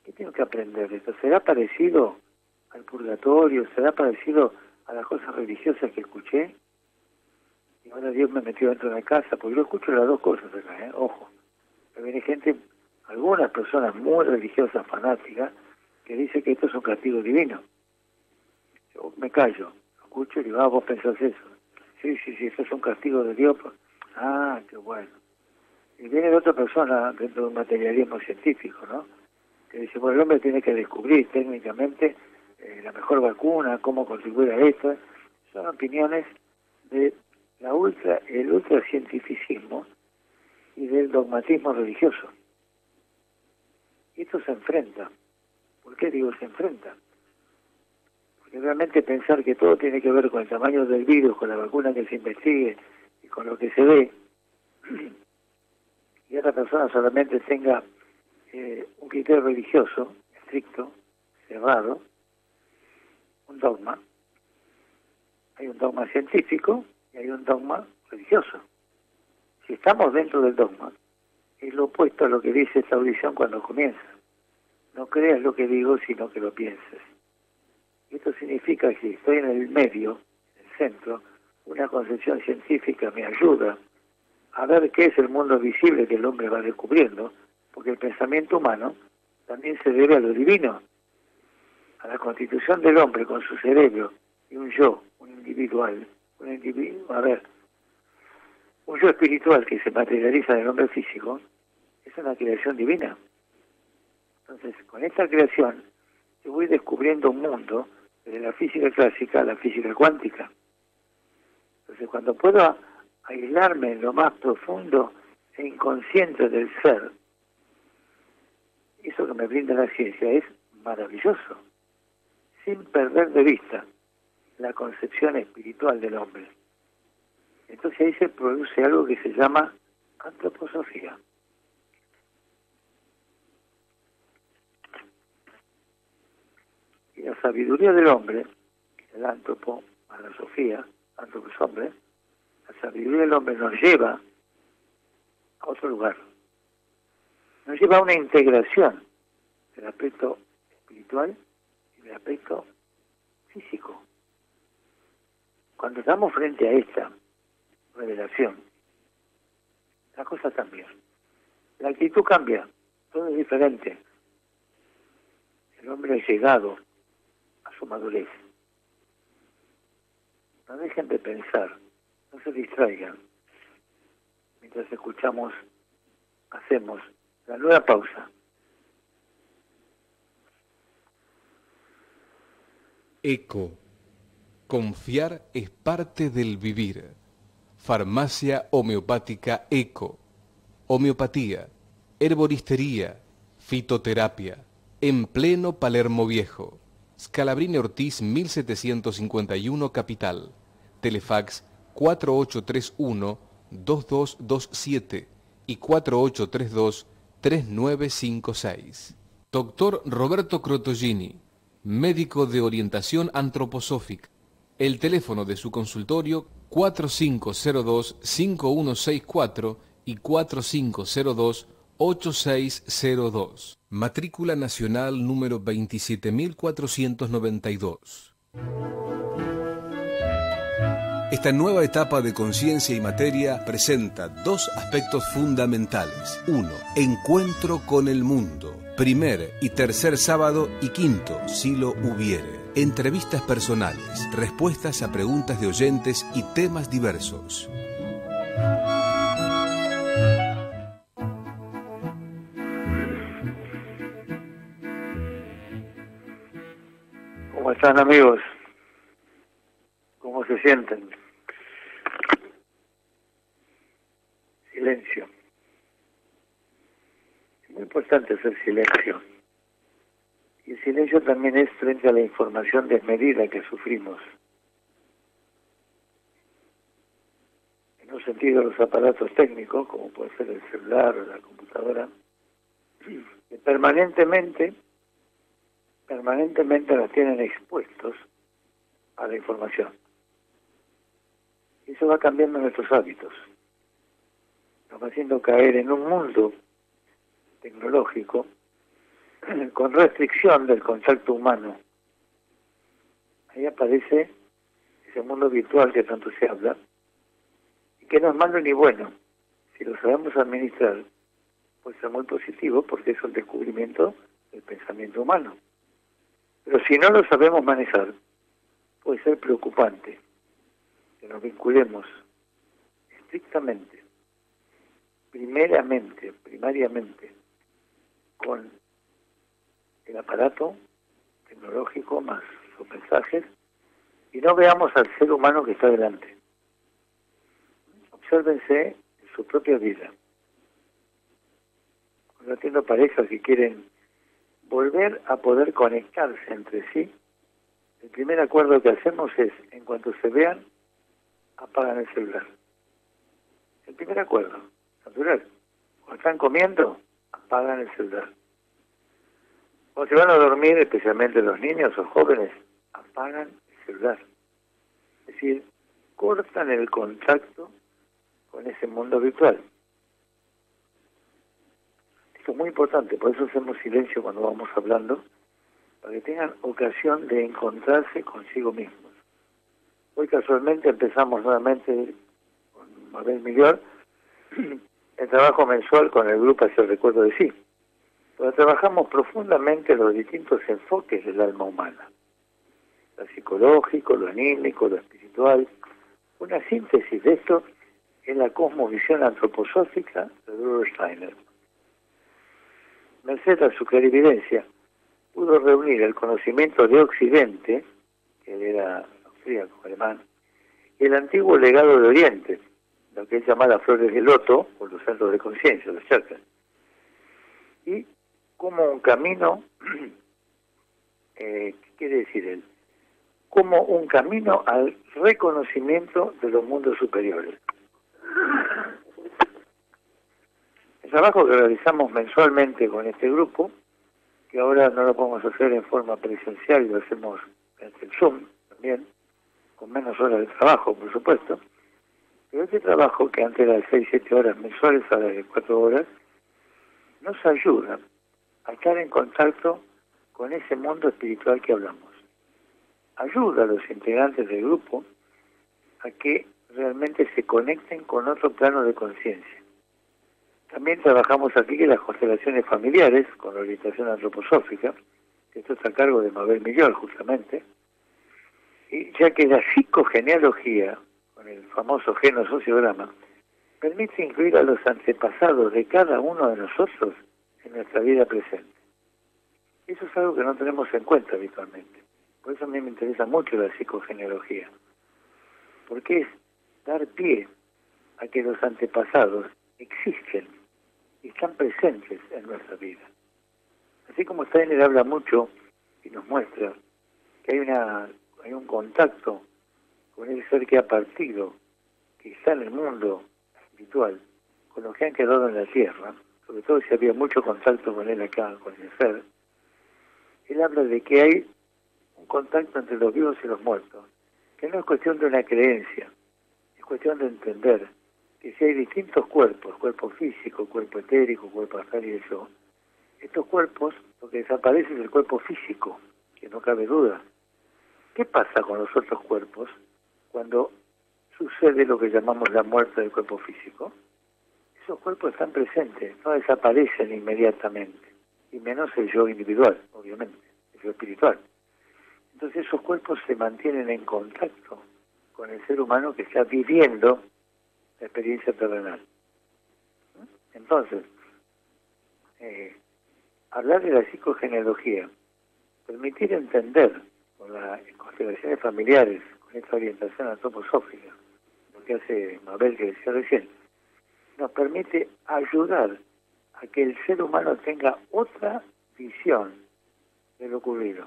¿Qué tengo que aprender de esto? ¿Será parecido al purgatorio? ¿Será parecido a las cosas religiosas que escuché? Y ahora Dios me metió dentro de la casa, porque yo escucho las dos cosas acá, ojo. Me viene gente, algunas personas muy religiosas, fanáticas, que dicen que esto es un castigo divino. Yo me callo, escucho y digo, vos pensás eso. Sí, esto es un castigo de Dios. Ah, qué bueno. Y viene de otra persona dentro de un materialismo científico, ¿no? Que dice, bueno, el hombre tiene que descubrir técnicamente la mejor vacuna, cómo contribuir a esto. Son opiniones de el ultracientificismo y del dogmatismo religioso. Y esto se enfrenta. ¿Por qué digo se enfrenta? Porque realmente pensar que todo tiene que ver con el tamaño del virus, con la vacuna que se investigue y con lo que se ve, y otra persona solamente tenga un criterio religioso, estricto, cerrado, un dogma. Hay un dogma científico y hay un dogma religioso. Si estamos dentro del dogma, es lo opuesto a lo que dice esta audición cuando comienza. No creas lo que digo, sino que lo pienses. Y esto significa que si estoy en el medio, en el centro, una concepción científica me ayuda a ver qué es el mundo visible que el hombre va descubriendo, porque el pensamiento humano también se debe a lo divino, a la constitución del hombre con su cerebro y un yo, un yo espiritual que se materializa en el hombre físico, es una creación divina. Entonces, con esta creación, yo voy descubriendo un mundo desde la física clásica a la física cuántica. Entonces, cuando puedo aislarme en lo más profundo e inconsciente del ser, eso que me brinda la ciencia es maravilloso, sin perder de vista la concepción espiritual del hombre. Entonces ahí se produce algo que se llama antroposofía. Y la sabiduría del hombre, el antropo, a la sofía, antropo es hombre, la sabiduría del hombre nos lleva a otro lugar. Nos lleva a una integración del aspecto espiritual y del aspecto físico. Cuando estamos frente a esta revelación, las cosas cambian. La actitud cambia, todo es diferente. El hombre ha llegado a su madurez. no dejen de pensar, no se distraigan. Mientras hacemos la nueva pausa. ECO. Confiar es parte del vivir. Farmacia homeopática ECO. Homeopatía, herboristería, fitoterapia. En pleno Palermo Viejo. Scalabrini Ortiz 1751 Capital. Telefax 4831-2227 y 4832-3956. Doctor Roberto Crotogini, médico de orientación antroposófica. El teléfono de su consultorio 4502-5164 y 4502-8602. Matrícula nacional número 27492. Esta nueva etapa de Conciencia y Materia presenta dos aspectos fundamentales. 1. Encuentro con el mundo. Primer y tercer sábado y quinto, si lo hubiere. Entrevistas personales, respuestas a preguntas de oyentes y temas diversos. ¿Cómo están, amigos? ¿Cómo se sienten? Silencio. Es muy importante hacer silencio. Y el silencio también es frente a la información desmedida que sufrimos. En un sentido, los aparatos técnicos, como puede ser el celular o la computadora, que permanentemente nos tienen expuestos a la información. Y eso va cambiando nuestros hábitos. Nos va haciendo caer en un mundo tecnológico con restricción del contacto humano. Ahí aparece ese mundo virtual que tanto se habla y que no es malo ni bueno. Si lo sabemos administrar, puede ser muy positivo porque es un descubrimiento del pensamiento humano. Pero si no lo sabemos manejar, puede ser preocupante que nos vinculemos estrictamente, primariamente, con el aparato tecnológico más sus mensajes y no veamos al ser humano que está delante. Obsérvense en su propia vida. Cuando atiendo parejas que quieren volver a poder conectarse entre sí, el primer acuerdo que hacemos es, en cuanto se vean, apagan el celular. El primer acuerdo, natural. Cuando están comiendo, apagan el celular. Cuando se van a dormir, especialmente los niños o jóvenes, apagan el celular. Es decir, cortan el contacto con ese mundo virtual. Esto es muy importante, por eso hacemos silencio cuando vamos hablando, para que tengan ocasión de encontrarse consigo mismos. Hoy casualmente empezamos nuevamente con Mabel Millor el trabajo mensual con el grupo Hacia el Recuerdo de Sí, donde trabajamos profundamente los distintos enfoques del alma humana, lo psicológico, lo anímico, lo espiritual. Una síntesis de esto es la cosmovisión antroposófica de Rudolf Steiner. Merced a su clarividencia, pudo reunir el conocimiento de Occidente, que él era austríaco, alemán, y el antiguo legado de Oriente, lo que él llamaba flores de loto, o los centros de conciencia, los chakras, y como un camino, ¿qué quiere decir él? Como un camino al reconocimiento de los mundos superiores. El trabajo que realizamos mensualmente con este grupo, que ahora no lo podemos hacer en forma presencial, lo hacemos en el Zoom también, con menos horas de trabajo, por supuesto, pero este trabajo, que antes era de 6-7 horas mensuales, ahora de 4 horas, nos ayuda a estar en contacto con ese mundo espiritual que hablamos. Ayuda a los integrantes del grupo a que realmente se conecten con otro plano de conciencia. También trabajamos aquí en las constelaciones familiares, con la orientación antroposófica, que esto está a cargo de Mabel Millor, justamente, y ya que la psicogenealogía, con el famoso genosociograma, permite incluir a los antepasados de cada uno de nosotros en nuestra vida presente. Eso es algo que no tenemos en cuenta habitualmente. Por eso a mí me interesa mucho la psicogenealogía, porque es dar pie a que los antepasados existen y están presentes en nuestra vida. Así como Steiner habla mucho y nos muestra que hay un contacto con ese ser que ha partido, que está en el mundo espiritual, con los que han quedado en la tierra, sobre todo si había mucho contacto con él acá, con el ser. Él habla de que hay un contacto entre los vivos y los muertos, que no es cuestión de una creencia, es cuestión de entender que si hay distintos cuerpos, cuerpo físico, cuerpo etérico, cuerpo astral y eso, estos cuerpos, lo que desaparece es el cuerpo físico, que no cabe duda. ¿Qué pasa con los otros cuerpos cuando sucede lo que llamamos la muerte del cuerpo físico? Esos cuerpos están presentes, no desaparecen inmediatamente, y menos el yo individual, obviamente, el yo espiritual. Entonces esos cuerpos se mantienen en contacto con el ser humano que está viviendo la experiencia terrenal. Entonces, hablar de la psicogenealogía, permitir entender con las constelaciones familiares, con esta orientación antroposófica, lo que hace Mabel, que decía recién, nos permite ayudar a que el ser humano tenga otra visión de lo ocurrido.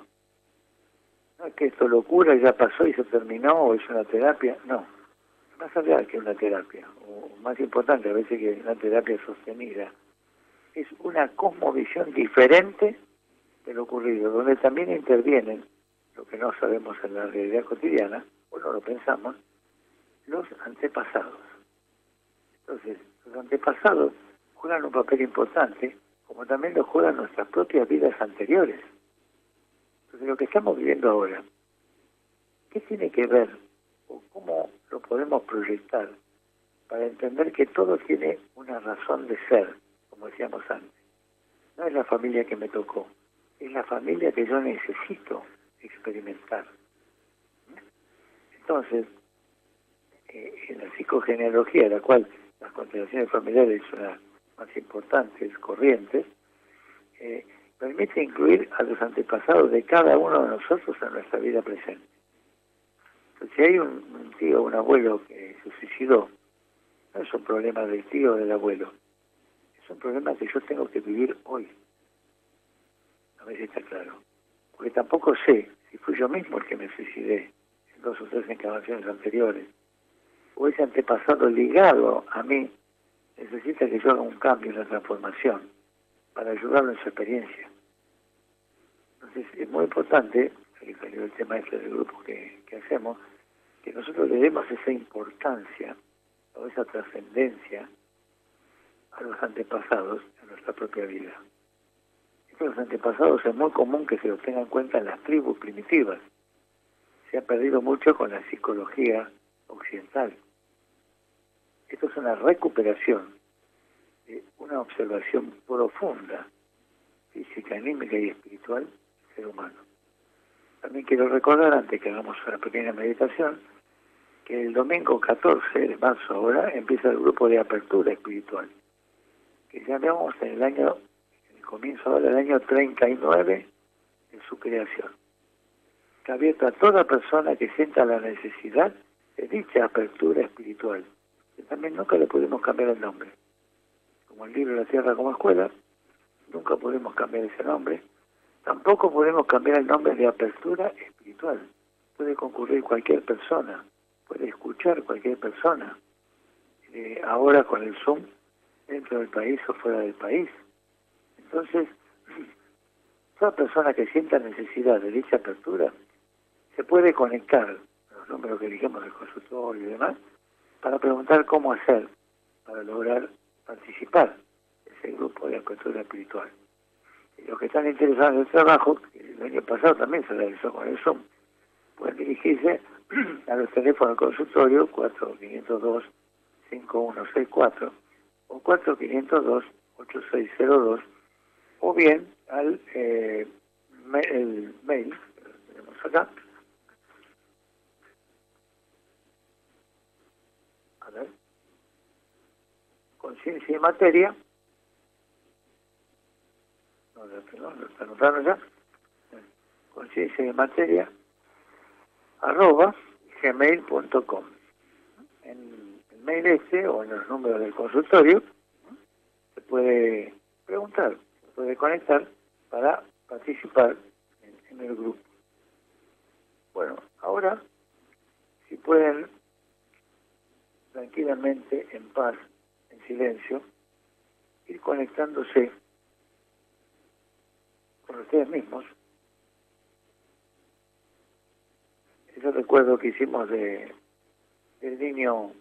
No es que esto lo ocurra y ya pasó y se terminó, o es una terapia, no. Más allá que una terapia, o más importante a veces que una terapia sostenida, es una cosmovisión diferente de lo ocurrido, donde también intervienen, lo que no sabemos en la realidad cotidiana, o no lo pensamos, los antepasados. Entonces, los antepasados juegan un papel importante, como también lo juegan nuestras propias vidas anteriores. Entonces, lo que estamos viviendo ahora, ¿qué tiene que ver o cómo lo podemos proyectar para entender que todo tiene una razón de ser, como decíamos antes? No es la familia que me tocó, es la familia que yo necesito experimentar. Entonces, en la psicogenealogía, de la cual las constelaciones familiares son las más importantes, corrientes, permite incluir a los antepasados de cada uno de nosotros en nuestra vida presente. Entonces, si hay un tío o un abuelo que se suicidó, no es un problema del tío o del abuelo, es un problema que yo tengo que vivir hoy. A ver si está claro. Porque tampoco sé si fui yo mismo el que me suicidé en 2 o 3 encarnaciones anteriores, o ese antepasado ligado a mí necesita que yo haga un cambio, una transformación, para ayudarlo en su experiencia. Entonces es muy importante, que salió el tema este del grupo que hacemos, que nosotros le demos esa importancia o esa trascendencia a los antepasados en nuestra propia vida. Los antepasados es muy común que se los tenga en cuenta en las tribus primitivas. Se ha perdido mucho con la psicología occidental. Esto es una recuperación de una observación profunda, física, anímica y espiritual del ser humano. También quiero recordar, antes que hagamos una pequeña meditación, que el domingo 14 de marzo ahora empieza el grupo de apertura espiritual, que ya veamos en el comienzo ahora del año 39 de su creación. Está abierto a toda persona que sienta la necesidad de dicha apertura espiritual, que también nunca le podemos cambiar el nombre. Como el libro La Tierra como Escuela, nunca podemos cambiar ese nombre. Tampoco podemos cambiar el nombre de apertura espiritual. Puede concurrir cualquier persona, puede escuchar cualquier persona. Ahora con el Zoom, dentro del país o fuera del país. Entonces, toda persona que sienta necesidad de dicha apertura se puede conectar a los números que elegimos del consultorio y demás para preguntar cómo hacer para lograr participar en ese grupo de apertura espiritual. Y los que están interesados en el trabajo, que el año pasado también se realizó con el Zoom, pueden dirigirse a los teléfonos del consultorio 4502-5164 o 4502-8602, o bien al el mail que tenemos acá, conciencia y materia, no, lo está anotando ya, conciencia y materia, @gmail.com. En el mail o en los números del consultorio se puede preguntar, se puede conectar para participar en el grupo. Bueno, ahora, si pueden, tranquilamente, en paz, en silencio, ir conectándose con ustedes mismos. Ese recuerdo que hicimos del niño,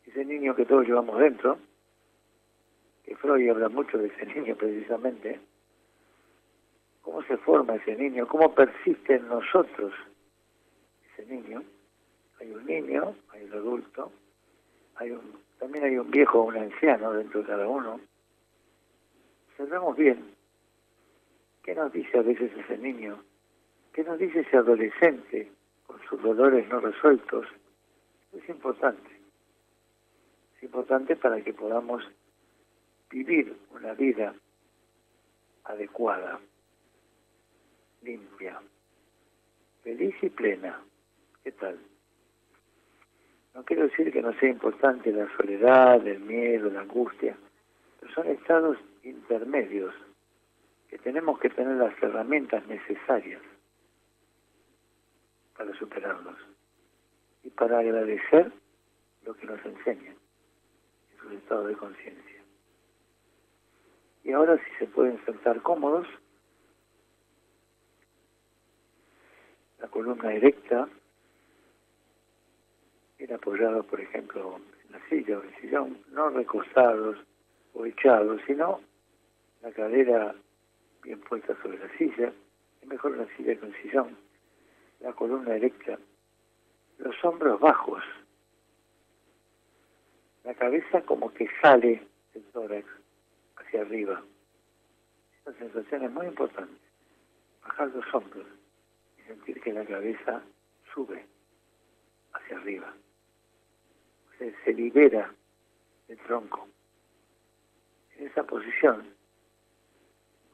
ese niño que todos llevamos dentro, que Freud habla mucho de ese niño precisamente, cómo se forma ese niño, cómo persiste en nosotros ese niño. Hay un niño, hay un adulto, también hay un viejo o un anciano dentro de cada uno. Observemos bien qué nos dice a veces ese niño, qué nos dice ese adolescente con sus dolores no resueltos. Es importante para que podamos vivir una vida adecuada, limpia, feliz y plena. ¿Qué tal? No quiero decir que no sea importante la soledad, el miedo, la angustia, pero son estados intermedios que tenemos que tener las herramientas necesarias para superarlos y para agradecer lo que nos enseñan en su estado de conciencia. Y ahora, si se pueden sentar cómodos, la columna erecta, bien apoyados, por ejemplo, en la silla o en el sillón, no recostados o echados, sino la cadera bien puesta sobre la silla, es mejor una silla que un sillón, la columna erecta, los hombros bajos, la cabeza como que sale del tórax hacia arriba. Esta sensación es muy importante, bajar los hombros y sentir que la cabeza sube hacia arriba. Se libera del tronco. En esa posición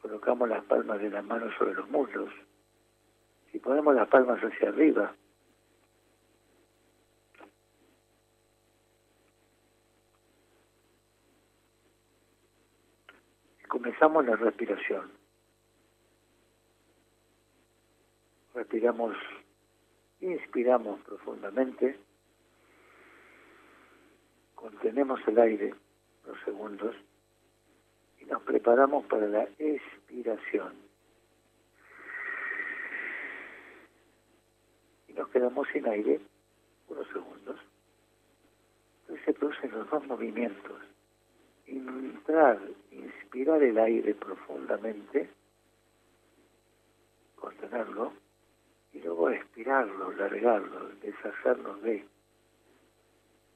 colocamos las palmas de las manos sobre los muslos. Si ponemos las palmas hacia arriba, comenzamos la respiración. Respiramos, inspiramos profundamente, contenemos el aire unos segundos y nos preparamos para la expiración. Y nos quedamos sin aire unos segundos. Entonces se producen los dos movimientos. Inspirar el aire profundamente, contenerlo, y luego expirarlo, largarlo, deshacernos de.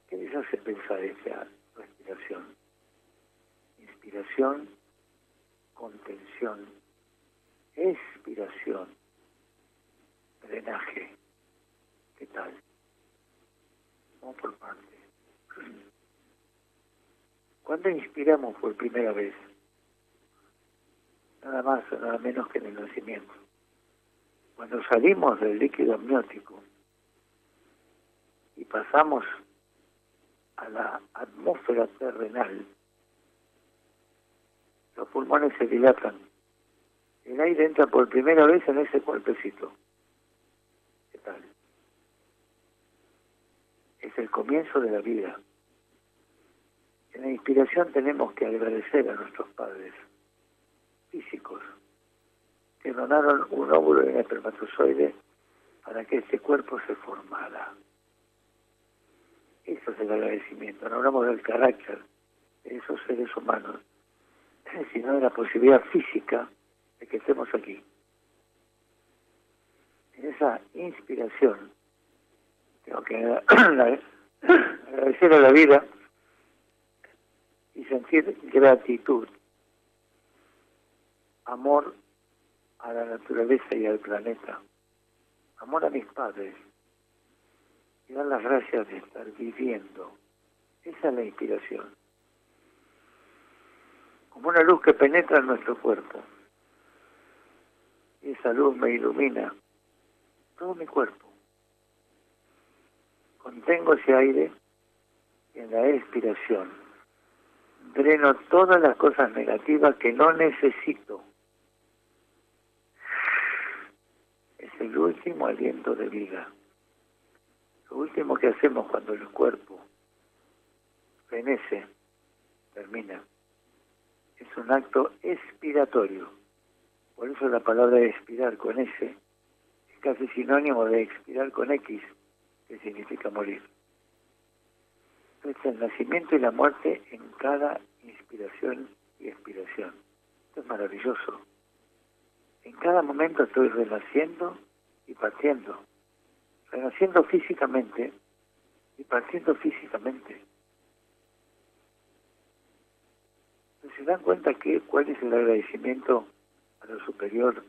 ¿Qué les hace pensar esa respiración? Inspiración, contención, expiración, drenaje. ¿Qué tal? Vamos por partes. ¿Cuándo inspiramos por primera vez? Nada más o nada menos que en el nacimiento. Cuando salimos del líquido amniótico y pasamos a la atmósfera terrenal, los pulmones se dilatan. El aire entra por primera vez en ese cuerpecito. ¿Qué tal? Es el comienzo de la vida. En la inspiración tenemos que agradecer a nuestros padres físicos que donaron un óvulo y un espermatozoide para que este cuerpo se formara. Eso es el agradecimiento. No hablamos del carácter de esos seres humanos, sino de la posibilidad física de que estemos aquí. En esa inspiración tengo que agradecer a la vida y sentir gratitud, amor a la naturaleza y al planeta, amor a mis padres, y dar las gracias de estar viviendo. Esa es la inspiración. como una luz que penetra en nuestro cuerpo. Y esa luz me ilumina todo mi cuerpo. Contengo ese aire y en la expiración dreno todas las cosas negativas que no necesito. Es el último aliento de vida. Lo último que hacemos cuando el cuerpo fenece, termina. Es un acto expiratorio. Por eso la palabra expirar con S es casi sinónimo de expirar con X, que significa morir. Entonces el nacimiento y la muerte en cada inspiración y expiración. Esto es maravilloso. En cada momento estoy renaciendo y partiendo. Renaciendo físicamente y partiendo físicamente. ¿Se dan cuenta cuál es el agradecimiento a lo superior?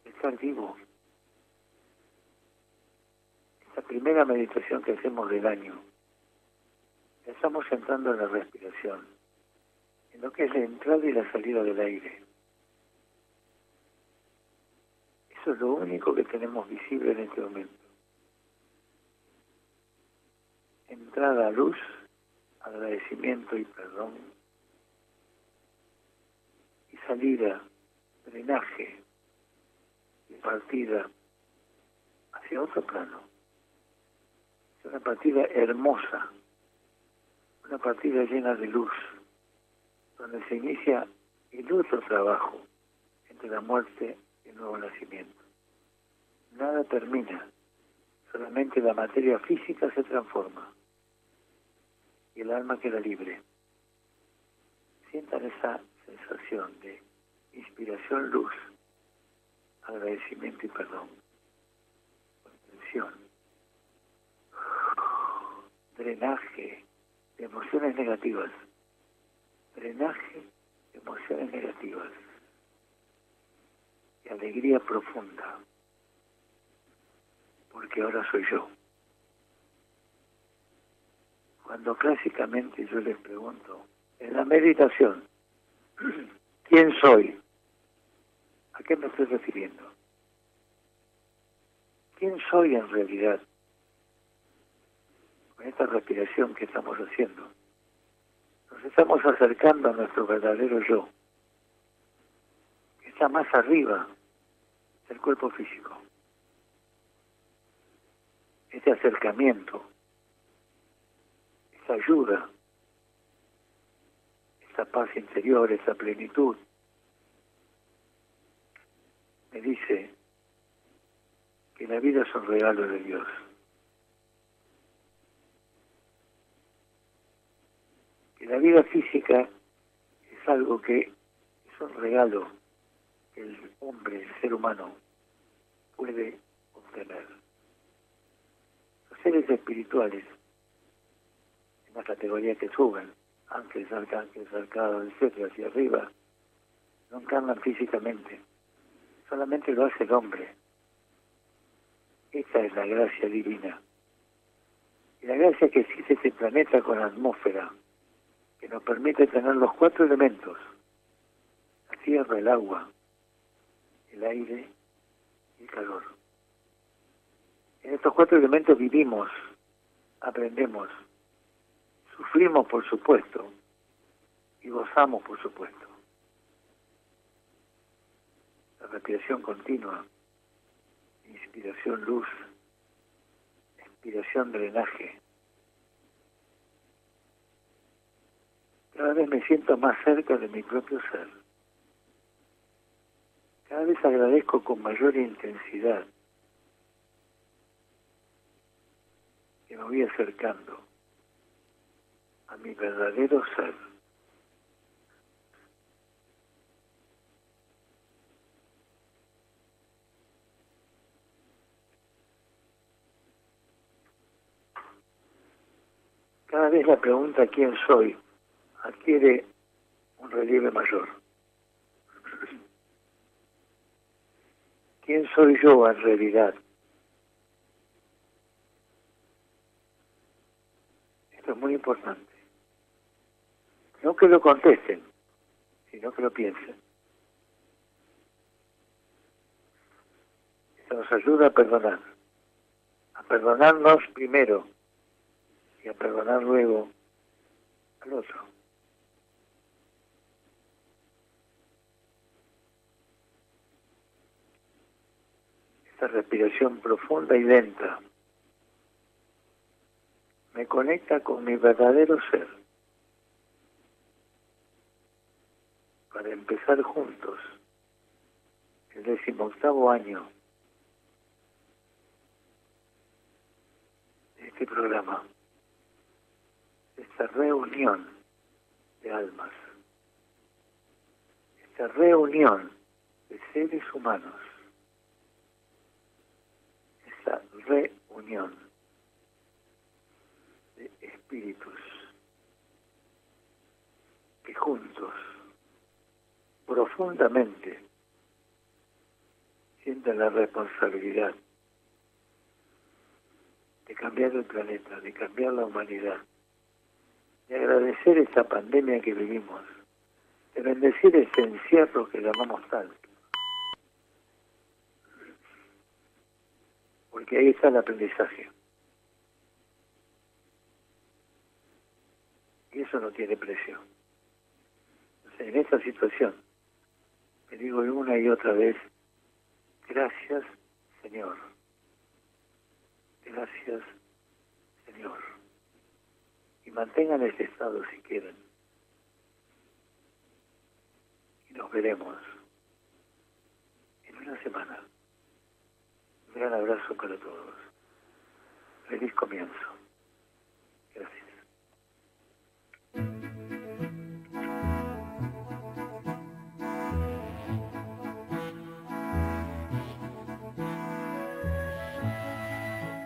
Estar vivo. Esta primera meditación que hacemos del año, estamos entrando en la respiración, en lo que es la entrada y la salida del aire. Eso es lo único que tenemos visible en este momento. Entrada a luz, agradecimiento y perdón. Y salida, drenaje y partida hacia otro plano. Es una partida hermosa, una partida llena de luz, donde se inicia el otro trabajo entre la muerte y el nuevo nacimiento. Nada termina, solamente la materia física se transforma y el alma queda libre. Sientan esa sensación de inspiración, luz, agradecimiento y perdón, contención, drenaje de emociones negativas, drenaje de emociones negativas y alegría profunda, porque ahora soy yo. Cuando clásicamente yo les pregunto, en la meditación, ¿quién soy? ¿A qué me estoy refiriendo? ¿Quién soy en realidad? Con esta respiración que estamos haciendo, nos estamos acercando a nuestro verdadero yo, que está más arriba del cuerpo físico. Este acercamiento, esta ayuda, esta paz interior, esta plenitud, me dice que la vida es un regalo de Dios. Que la vida física es algo que es un regalo que el hombre, el ser humano, puede obtener. Los seres espirituales, en la categoría que suben, ángeles, arcángeles, arcados, etcétera, hacia arriba, no encarnan físicamente, solamente lo hace el hombre. Esta es la gracia divina. Y la gracia que existe este planeta con atmósfera, que nos permite tener los 4 elementos: la tierra, el agua, el aire y el calor. En estos 4 elementos vivimos, aprendemos, sufrimos por supuesto y gozamos por supuesto. La respiración continua, inspiración luz, expiración drenaje. Cada vez me siento más cerca de mi propio ser. Cada vez agradezco con mayor intensidad que me voy acercando a mi verdadero ser. Cada vez la pregunta ¿quién soy? Adquiere un relieve mayor. ¿Quién soy yo en realidad? Esto es muy importante. No que lo contesten, sino que lo piensen. Esto nos ayuda a perdonarnos primero y a perdonar luego al otro. Esta respiración profunda y lenta me conecta con mi verdadero ser para empezar juntos el 18º año de este programa, esta reunión de almas, esta reunión de seres humanos, esta reunión de espíritus que juntos, profundamente, sienten la responsabilidad de cambiar el planeta, de cambiar la humanidad, de agradecer esta pandemia que vivimos, de bendecir ese encierro que llamamos tal. Porque ahí está el aprendizaje. Y eso no tiene precio. Entonces, en esta situación, me digo una y otra vez, gracias, Señor. Gracias, Señor. Y mantengan este estado si quieren. Y nos veremos en una semana. Un gran abrazo para todos. Feliz comienzo. Gracias.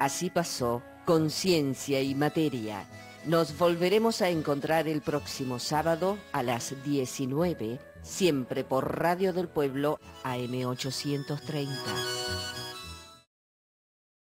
Así pasó Conciencia y Materia. Nos volveremos a encontrar el próximo sábado a las 19, siempre por Radio del Pueblo AM 830.